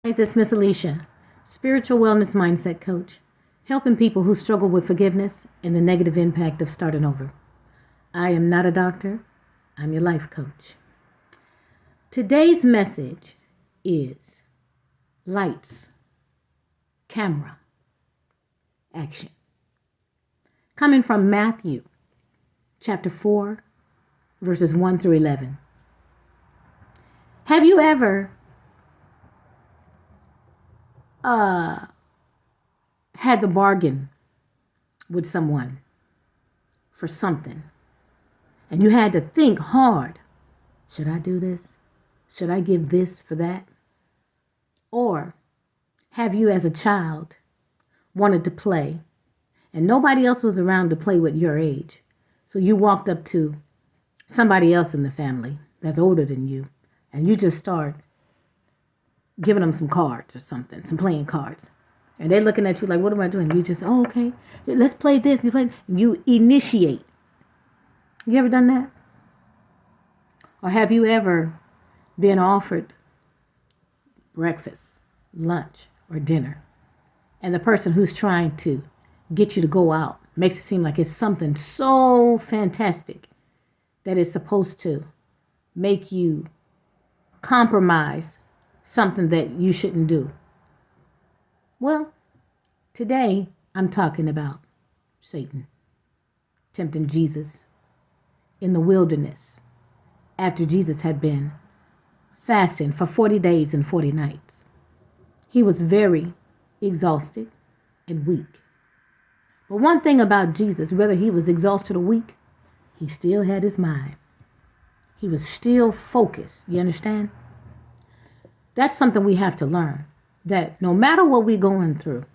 It's Miss Alicia, spiritual wellness mindset coach, helping people who struggle with forgiveness and the negative impact of starting over. I am not a doctor, I'm your life coach. Today's message is lights, camera, action. Coming from Mathew chapter 4, verses 1 through 11. Have you ever had to bargain with someone for something, and you had to think hard? Should I do this? Should I give this for that? Or have you, as a child, wanted to play and nobody else was around to play with your age? So you walked up to somebody else in the family that's older than you, and you just start giving them some cards or something, some playing cards. And they're looking at you like, what am I doing? You just, oh, okay, let's play this. You initiate. You ever done that? Or have you ever been offered breakfast, lunch, or dinner, and the person who's trying to get you to go out makes it seem like it's something so fantastic that it's supposed to make you compromise something that you shouldn't do? Well, today I'm talking about Satan tempting Jesus in the wilderness after Jesus had been fasting for 40 days and 40 nights. He was very exhausted and weak. But one thing about Jesus, whether he was exhausted or weak, he still had his mind. He was still focused. You understand? That's something we have to learn, that no matter what we're going through,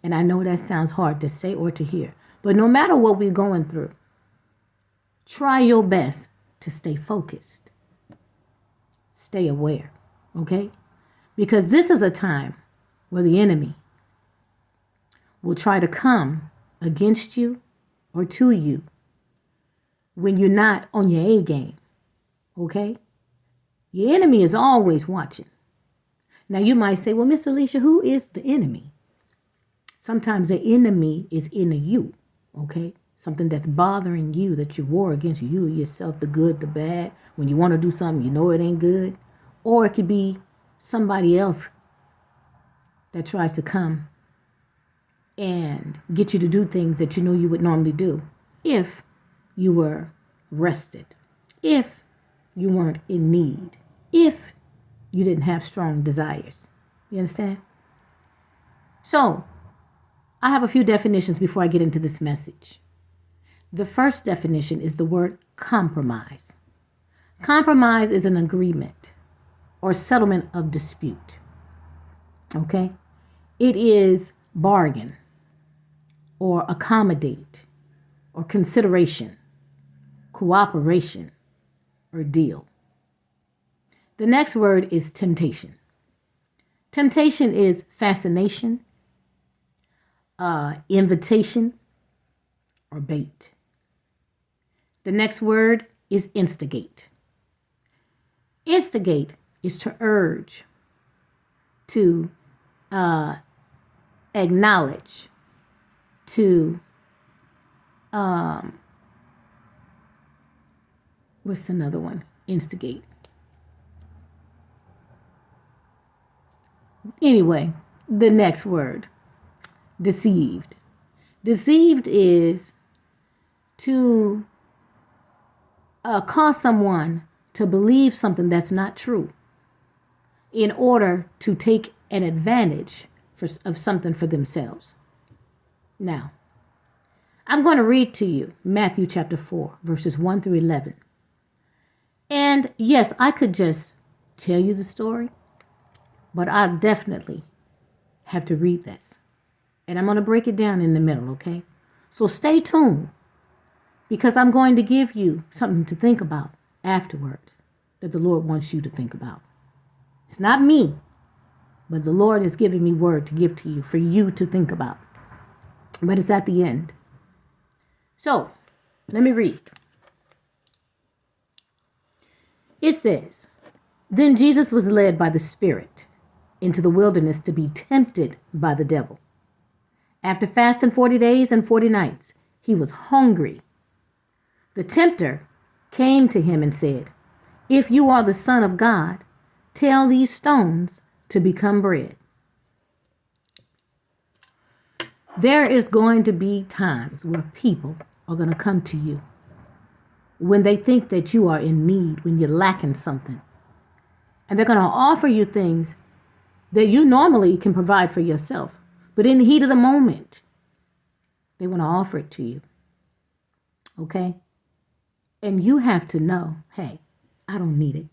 and I know that sounds hard to say or to hear, but no matter what we're going through, try your best to stay focused. Stay aware, okay? Because this is a time where the enemy will try to come against you or to you when you're not on your A game, okay? Your enemy is always watching. Now you might say, well, Miss Alicia, who is the enemy? Sometimes the enemy is in you, okay? Something that's bothering you, that you war against you yourself, the good, the bad. When you want to do something, you know it ain't good. Or it could be somebody else that tries to come and get you to do things that you know you would normally do if you were rested, if you weren't in need, if you didn't have strong desires. You understand? So, I have a few definitions before I get into this message. The first definition is the word compromise. Compromise is an agreement or settlement of dispute. Okay? It is bargain or accommodate or consideration, cooperation, or deal. The next word is temptation. Temptation is fascination, invitation, or bait. The next word is instigate. Instigate is to urge, to acknowledge, to what's another one? Instigate. Anyway, the next word, deceived. Deceived is to cause someone to believe something that's not true in order to take an advantage of something for themselves. Now, I'm going to read to you Matthew chapter 4, verses 1 through 11. And yes, I could just tell you the story, but I definitely have to read this. And I'm going to break it down in the middle, okay? So stay tuned, because I'm going to give you something to think about afterwards that the Lord wants you to think about. It's not me, but the Lord is giving me word to give to you for you to think about. But it's at the end. So, let me read. It says, Then Jesus was led by the Spirit into the wilderness to be tempted by the devil. After fasting 40 days and 40 nights, he was hungry. The tempter came to him and said, "If you are the Son of God, tell these stones to become bread." There is going to be times where people are going to come to you when they think that you are in need, when you're lacking something. And they're going to offer you things that you normally can provide for yourself. But in the heat of the moment, they want to offer it to you. Okay? And you have to know, hey, I don't need it.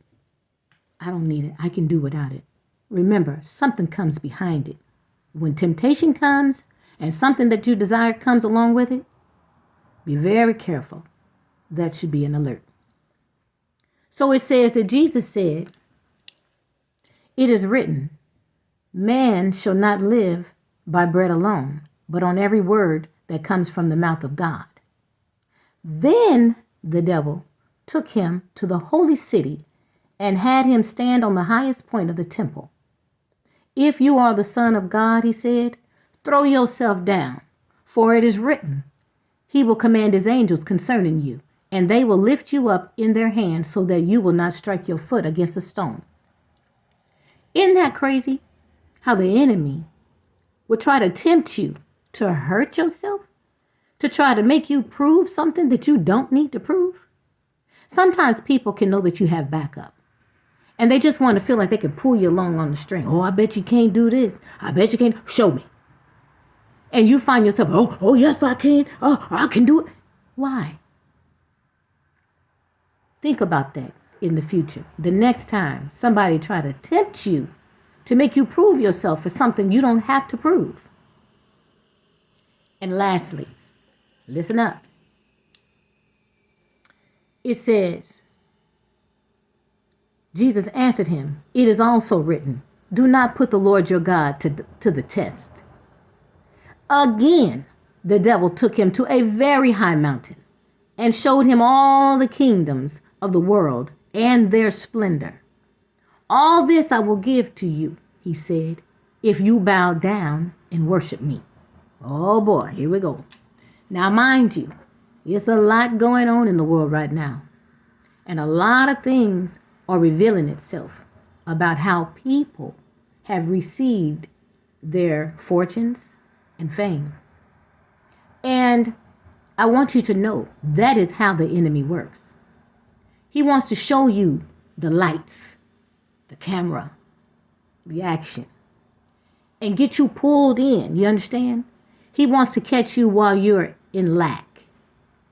I don't need it. I can do without it. Remember, something comes behind it. When temptation comes and something that you desire comes along with it, be very careful. That should be an alert. So it says that Jesus said, "It is written, man shall not live by bread alone, but on every word that comes from the mouth of God." Then the devil took him to the holy city and had him stand on the highest point of the temple. "If you are the Son of God," he said, "throw yourself down, for it is written, he will command his angels concerning you, and they will lift you up in their hands so that you will not strike your foot against a stone." Isn't that crazy? How the enemy would try to tempt you to hurt yourself, to try to make you prove something that you don't need to prove. Sometimes people can know that you have backup, and they just want to feel like they can pull you along on the string. "Oh, I bet you can't do this. I bet you can't. Show me." And you find yourself, oh, yes, I can. Oh, I can do it. Why? Think about that in the future. The next time somebody try to tempt you to make you prove yourself for something you don't have to prove. And lastly, listen up. It says, Jesus answered him, "It is also written, do not put the Lord your God to the test." Again, the devil took him to a very high mountain and showed him all the kingdoms of the world and their splendor. "All this I will give to you," he said, "if you bow down and worship me." Oh boy, here we go. Now mind you, it's a lot going on in the world right now. And a lot of things are revealing itself about how people have received their fortunes and fame. And I want you to know that is how the enemy works. He wants to show you the lights, the camera, the action, and get you pulled in. You understand? He wants to catch you while you're in lack,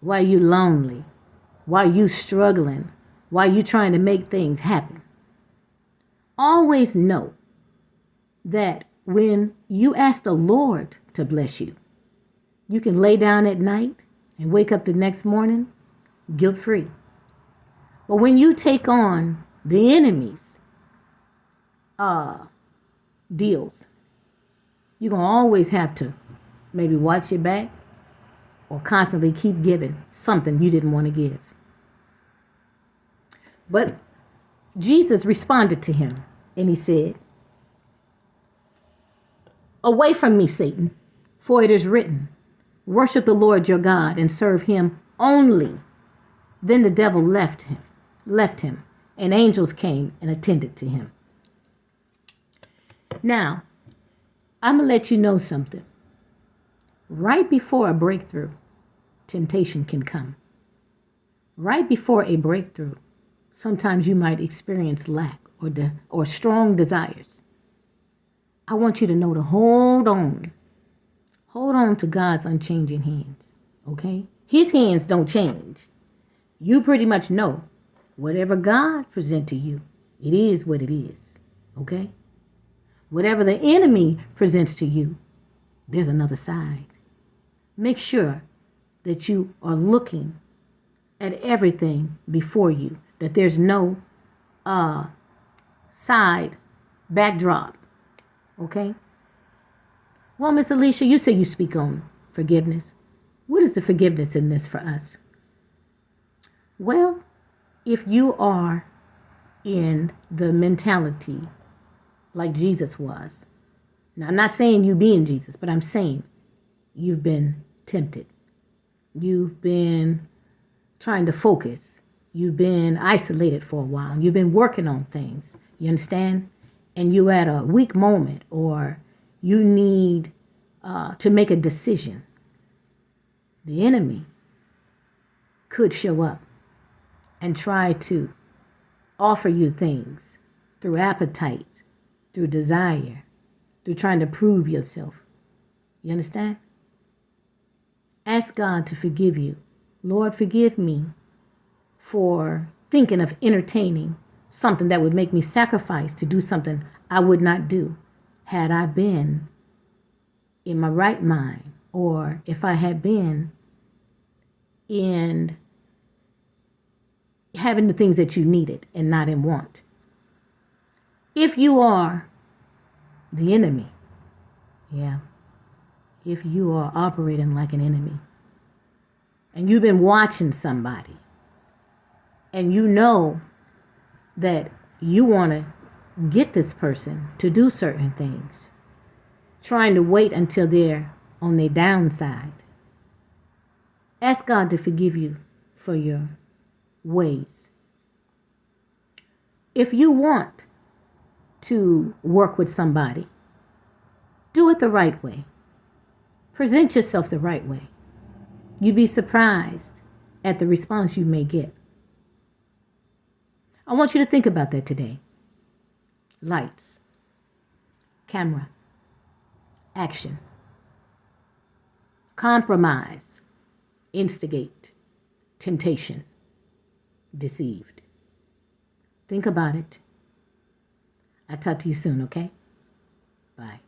while you're lonely, while you're struggling, while you're trying to make things happen. Always know that when you ask the Lord to bless you, you can lay down at night and wake up the next morning guilt-free. But when you take on the enemy's deals, you're going to always have to maybe watch your back or constantly keep giving something you didn't want to give. But Jesus responded to him and he said, "Away from me, Satan, for it is written, worship the Lord your God and serve him only." Then the devil left him, and angels came and attended to him. Now, I'm going to let you know something. Right before a breakthrough, temptation can come. Right before a breakthrough, sometimes you might experience lack or strong desires. I want you to know to hold on. Hold on to God's unchanging hands, okay? His hands don't change. You pretty much know whatever God presents to you, it is what it is, okay? Whatever the enemy presents to you, there's another side. Make sure that you are looking at everything before you, that there's no side backdrop, okay? Well, Miss Alicia, you say you speak on forgiveness. What is the forgiveness in this for us? Well, if you are in the mentality like Jesus was. Now, I'm not saying you being Jesus, but I'm saying you've been tempted. You've been trying to focus. You've been isolated for a while. You've been working on things. You understand? And you're at a weak moment, or you need to make a decision. The enemy could show up and try to offer you things through appetite, through desire, through trying to prove yourself. You understand? Ask God to forgive you. Lord, forgive me for thinking of entertaining something that would make me sacrifice to do something I would not do had I been in my right mind, or if I had been in having the things that you needed and not in want. If you are the enemy, if you are operating like an enemy, and you've been watching somebody, and you know that you want to get this person to do certain things, trying to wait until they're on their downside, ask God to forgive you for your ways. If you want to work with somebody, do it the right way. Present yourself the right way. You'd be surprised at the response you may get. I want you to think about that today. Lights, camera, action, compromise, instigate, temptation, deceived. Think about it. I'll talk to you soon, okay? Bye.